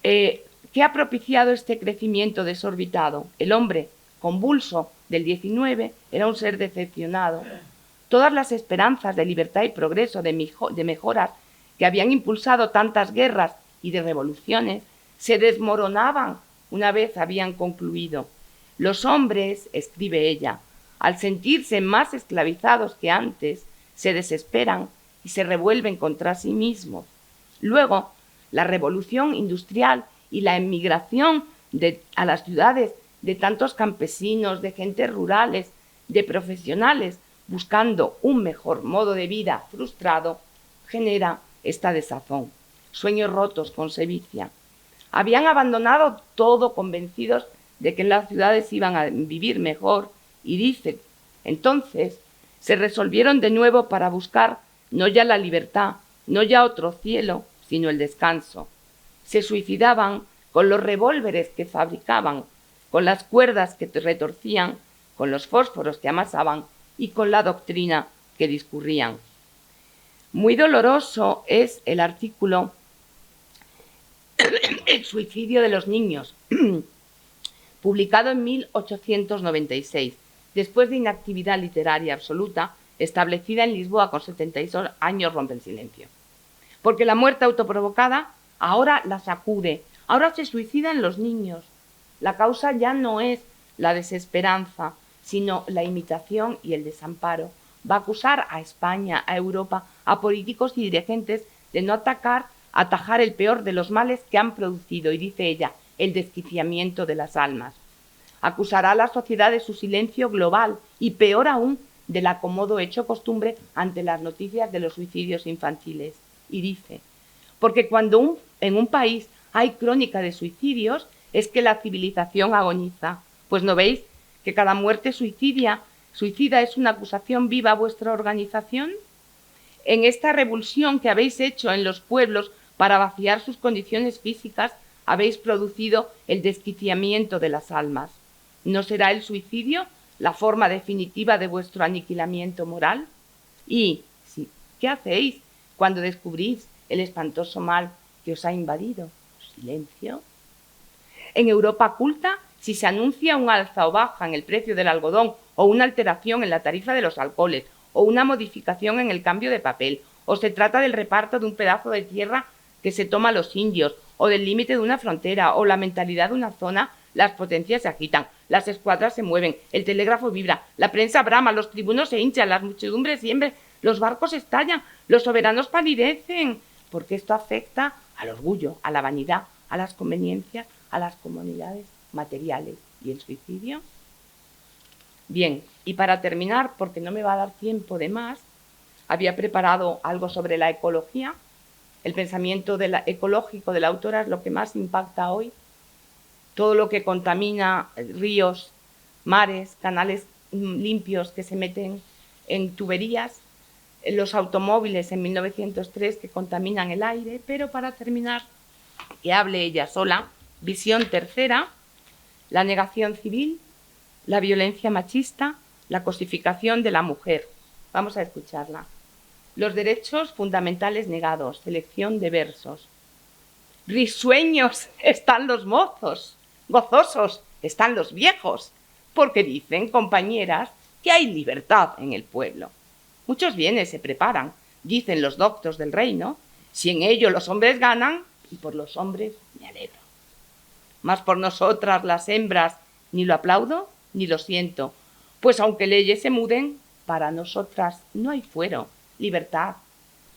¿qué ha propiciado este crecimiento desorbitado? El hombre convulso del 19 era un ser decepcionado, Todas las esperanzas de libertad y progreso, de mejoras que habían impulsado tantas guerras y de revoluciones, se desmoronaban una vez habían concluido. Los hombres, escribe ella, al sentirse más esclavizados que antes, se desesperan y se revuelven contra sí mismos. Luego, la revolución industrial y la emigración a las ciudades de tantos campesinos, de gentes rurales, de profesionales, buscando un mejor modo de vida frustrado, genera esta desazón. Sueños rotos con sevicia. Habían abandonado todo convencidos de que en las ciudades iban a vivir mejor y dice, entonces se resolvieron de nuevo para buscar no ya la libertad, no ya otro cielo, sino el descanso. Se suicidaban con los revólveres que fabricaban, con las cuerdas que retorcían, con los fósforos que amasaban y con la doctrina que discurrían. Muy doloroso es el artículo El suicidio de los niños, publicado en 1896, después de inactividad literaria absoluta, establecida en Lisboa con 72 años, rompe el silencio. Porque la muerte autoprovocada ahora la sacude, ahora se suicidan los niños. La causa ya no es la desesperanza, sino la imitación y el desamparo. Va a acusar a España, a Europa, a políticos y dirigentes de no atajar el peor de los males que han producido, y dice ella, el desquiciamiento de las almas. Acusará a la sociedad de su silencio global y, peor aún, del acomodo hecho costumbre ante las noticias de los suicidios infantiles. Y dice, porque cuando en un país hay crónica de suicidios, es que la civilización agoniza. Pues ¿no veis que cada muerte suicida es una acusación viva a vuestra organización? En esta revulsión que habéis hecho en los pueblos para vaciar sus condiciones físicas, habéis producido el desquiciamiento de las almas. ¿No será el suicidio la forma definitiva de vuestro aniquilamiento moral? Y, sí, ¿qué hacéis cuando descubrís el espantoso mal que os ha invadido? ¿Silencio? En Europa culta, si se anuncia un alza o baja en el precio del algodón, o una alteración en la tarifa de los alcoholes, o una modificación en el cambio de papel, o se trata del reparto de un pedazo de tierra que se toma a los indios, o del límite de una frontera, o la mentalidad de una zona, las potencias se agitan, las escuadras se mueven, el telégrafo vibra, la prensa brama, los tribunos se hinchan, las muchedumbres siembran, los barcos estallan, los soberanos palidecen, porque esto afecta al orgullo, a la vanidad, a las conveniencias, a las comunidades materiales. ¿Y el suicidio? Bien, y para terminar, porque no me va a dar tiempo de más, había preparado algo sobre la ecología. El pensamiento ecológico de la autora es lo que más impacta hoy. Todo lo que contamina ríos, mares, canales limpios que se meten en tuberías, los automóviles en 1903 que contaminan el aire. Pero para terminar, que hable ella sola, visión tercera, la negación civil, la violencia machista, la cosificación de la mujer. Vamos a escucharla. Los derechos fundamentales negados, selección de versos. Risueños están los mozos, gozosos están los viejos, porque dicen, compañeras, que hay libertad en el pueblo. Muchos bienes se preparan, dicen los doctos del reino, si en ello los hombres ganan, y por los hombres me alegro. Mas por nosotras las hembras ni lo aplaudo ni lo siento, pues aunque leyes se muden, para nosotras no hay fuero, libertad.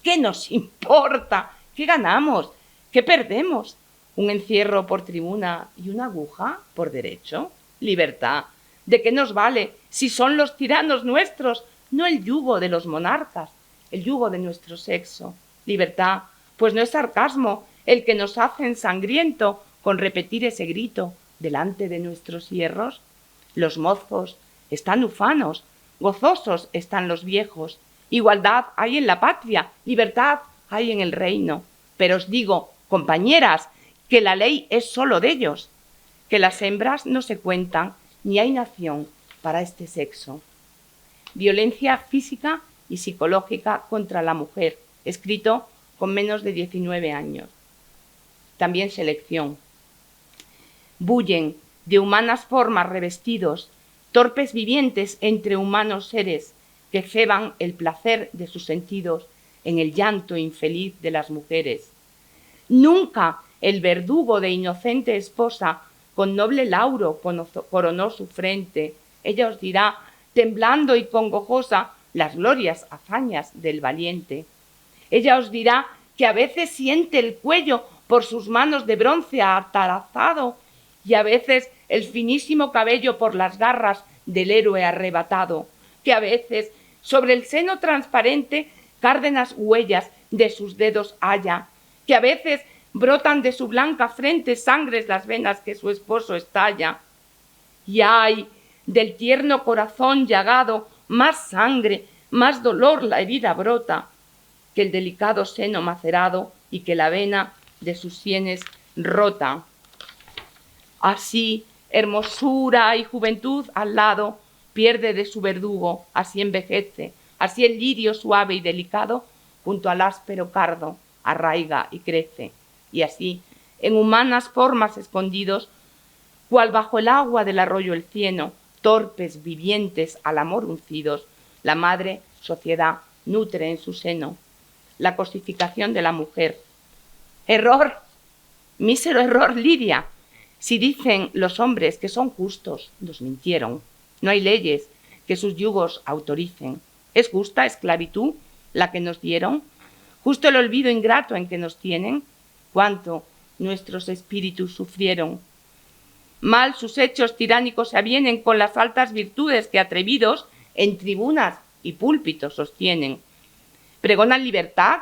¿Qué nos importa? ¿Qué ganamos? ¿Qué perdemos? ¿Un encierro por tribuna y una aguja por derecho? Libertad. ¿De qué nos vale si son los tiranos nuestros, no el yugo de los monarcas, el yugo de nuestro sexo? Libertad, pues no es sarcasmo el que nos hacen sangriento con repetir ese grito delante de nuestros hierros. Los mozos están ufanos, gozosos están los viejos. Igualdad hay en la patria, libertad hay en el reino. Pero os digo, compañeras, que la ley es solo de ellos, que las hembras no se cuentan, ni hay nación para este sexo. Violencia física y psicológica contra la mujer, escrito con menos de 19 años. También selección. Bullen de humanas formas revestidos, torpes vivientes entre humanos seres, que ceban el placer de sus sentidos en el llanto infeliz de las mujeres. Nunca el verdugo de inocente esposa con noble lauro coronó su frente. Ella os dirá, temblando y congojosa, las glorias hazañas del valiente. Ella os dirá que a veces siente el cuello por sus manos de bronce atarazado y a veces el finísimo cabello por las garras del héroe arrebatado, que a veces sobre el seno transparente cárdenas huellas de sus dedos halla, que a veces brotan de su blanca frente sangres las venas que su esposo estalla. Y ay, del tierno corazón llagado, más sangre, más dolor la herida brota, que el delicado seno macerado y que la vena de sus sienes rota. Así, hermosura y juventud al lado pierde de su verdugo, así envejece, así el lirio suave y delicado junto al áspero cardo arraiga y crece, y así, en humanas formas escondidos, cual bajo el agua del arroyo el cieno, torpes vivientes al amor uncidos, la madre sociedad nutre en su seno la cosificación de la mujer. Error, mísero error, Lidia. Si dicen los hombres que son justos, nos mintieron. No hay leyes que sus yugos autoricen. ¿Es justa esclavitud la que nos dieron? ¿Justo el olvido ingrato en que nos tienen? ¿Cuánto nuestros espíritus sufrieron? Mal sus hechos tiránicos se avienen con las altas virtudes que atrevidos en tribunas y púlpitos sostienen. Pregonan libertad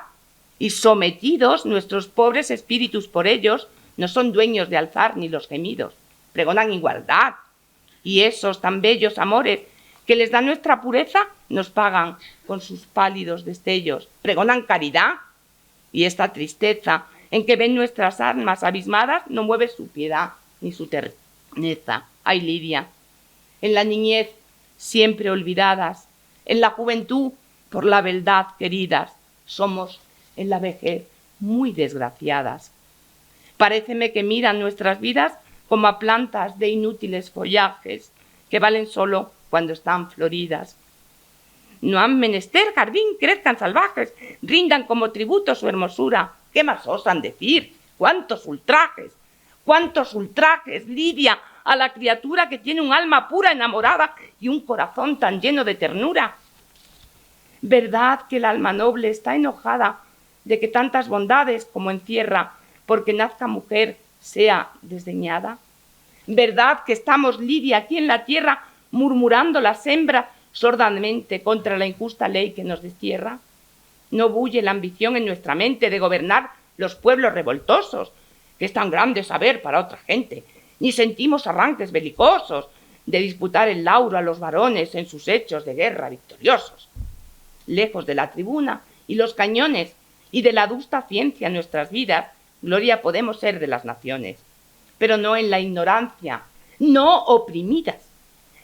y sometidos nuestros pobres espíritus por ellos no son dueños de alzar ni los gemidos. Pregonan igualdad y esos tan bellos amores que les da nuestra pureza nos pagan con sus pálidos destellos. Pregonan caridad y esta tristeza en que ven nuestras almas abismadas no mueve su piedad ni su terneza. Ay, Lidia, en la niñez siempre olvidadas, en la juventud por la beldad queridas, somos en la vejez muy desgraciadas. Paréceme que miran nuestras vidas como a plantas de inútiles follajes que valen solo cuando están floridas. No han menester jardín, crezcan salvajes, rindan como tributo su hermosura. ¿Qué más osan decir? ¡Cuántos ultrajes! ¡Cuántos ultrajes, Lidia, a la criatura que tiene un alma pura enamorada y un corazón tan lleno de ternura! ¿Verdad que el alma noble está enojada de que tantas bondades como encierra, porque nazca mujer, sea desdeñada? ¿Verdad que estamos, Lidia, aquí en la tierra, murmurando las hembras sordamente contra la injusta ley que nos destierra? ¿No bulle la ambición en nuestra mente de gobernar los pueblos revoltosos, que es tan grande saber para otra gente? Ni sentimos arranques belicosos de disputar el lauro a los varones en sus hechos de guerra victoriosos. Lejos de la tribuna y los cañones y de la adusta ciencia nuestras vidas, gloria podemos ser de las naciones, pero no en la ignorancia, no oprimidas,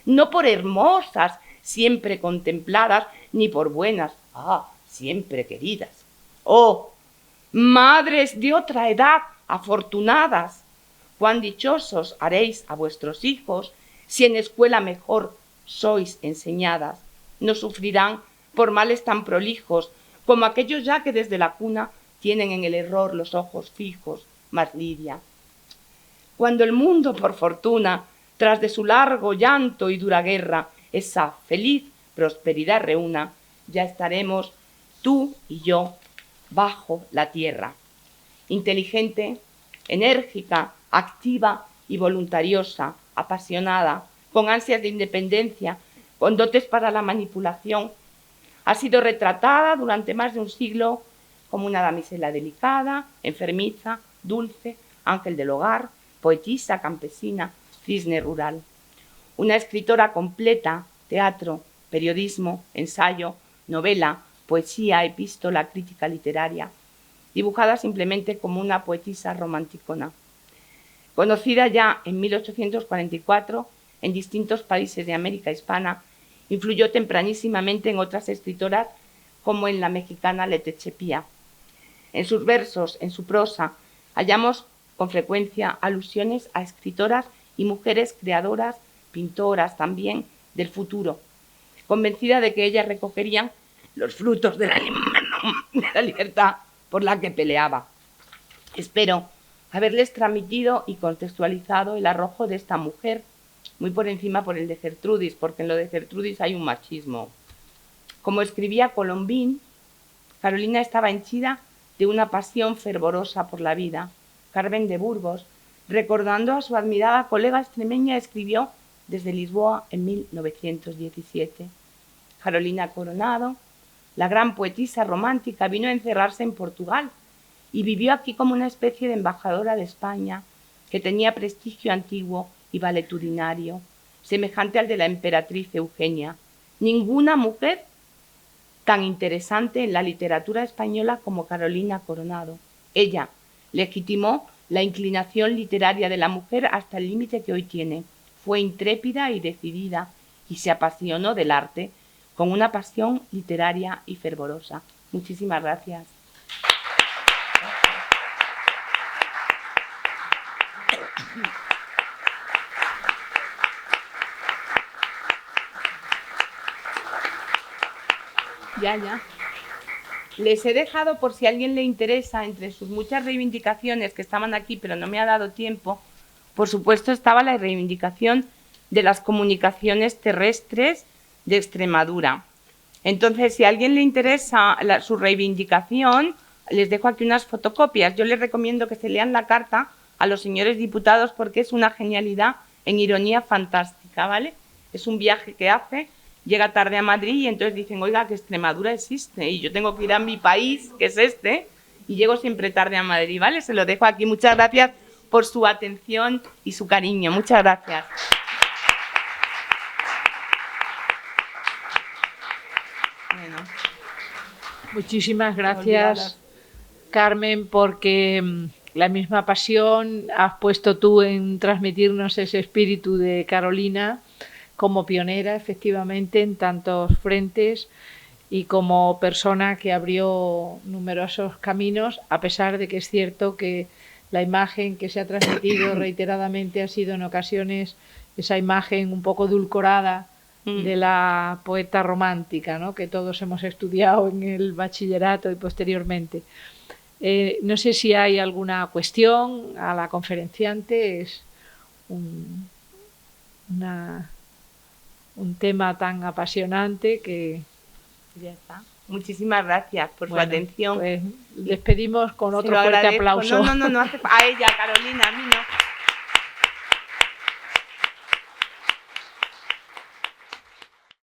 no por hermosas siempre contempladas, ni por buenas, siempre queridas. Oh, madres de otra edad afortunadas, cuán dichosos haréis a vuestros hijos si en escuela mejor sois enseñadas. No sufrirán por males tan prolijos como aquellos ya que desde la cuna tienen en el error los ojos fijos. Mas, Lidia, cuando el mundo, por fortuna, tras de su largo llanto y dura guerra, esa feliz prosperidad reúna, ya estaremos tú y yo bajo la tierra. Inteligente, enérgica, activa y voluntariosa, apasionada, con ansias de independencia, con dotes para la manipulación, ha sido retratada durante más de un siglo como una damisela delicada, enfermiza, dulce, ángel del hogar, poetisa, campesina, cisne rural. Una escritora completa, teatro, periodismo, ensayo, novela, poesía, epístola, crítica literaria, dibujada simplemente como una poetisa romanticona. Conocida ya en 1844 en distintos países de América Hispana, influyó tempranísimamente en otras escritoras como en la mexicana Letece Pía. En sus versos, en su prosa, hallamos con frecuencia alusiones a escritoras y mujeres creadoras, pintoras también, del futuro. convencida de que ellas recogerían los frutos de la libertad por la que peleaba. Espero haberles transmitido y contextualizado el arrojo de esta mujer, muy por encima por el de Gertrudis, porque en lo de Gertrudis hay un machismo. Como escribía Colombín, Carolina estaba henchida de una pasión fervorosa por la vida. Carmen de Burgos, recordando a su admirada colega extremeña, escribió desde Lisboa en 1917. Carolina Coronado, la gran poetisa romántica, vino a encerrarse en Portugal y vivió aquí como una especie de embajadora de España, que tenía prestigio antiguo y valetudinario, semejante al de la emperatriz Eugenia. Ninguna mujer tan interesante en la literatura española como Carolina Coronado. Ella legitimó la inclinación literaria de la mujer hasta el límite que hoy tiene. Fue intrépida y decidida y se apasionó del arte con una pasión literaria y fervorosa. Muchísimas gracias. Ya. Les he dejado, por si a alguien le interesa, entre sus muchas reivindicaciones que estaban aquí, pero no me ha dado tiempo, por supuesto estaba la reivindicación de las comunicaciones terrestres de Extremadura. Entonces, si a alguien le interesa su reivindicación, les dejo aquí unas fotocopias. Yo les recomiendo que se lean la carta a los señores diputados porque es una genialidad en ironía fantástica, ¿vale? Es un viaje que hace, llega tarde a Madrid y entonces dicen, oiga, que Extremadura existe y yo tengo que ir a mi país, que es este, y llego siempre tarde a Madrid, ¿vale? Se lo dejo aquí. Muchas gracias por su atención y su cariño. Muchas gracias. Bueno. Muchísimas gracias, Carmen, porque la misma pasión has puesto tú en transmitirnos ese espíritu de Carolina como pionera, efectivamente, en tantos frentes y como persona que abrió numerosos caminos, a pesar de que es cierto que la imagen que se ha transmitido reiteradamente ha sido en ocasiones esa imagen un poco edulcorada de la poeta romántica, ¿no?, que todos hemos estudiado en el bachillerato y posteriormente. No sé si hay alguna cuestión a la conferenciante. Es un tema tan apasionante que... Ya está. Muchísimas gracias por su atención. Pues despedimos con otro fuerte aplauso. No hace a ella, Carolina, a mí no.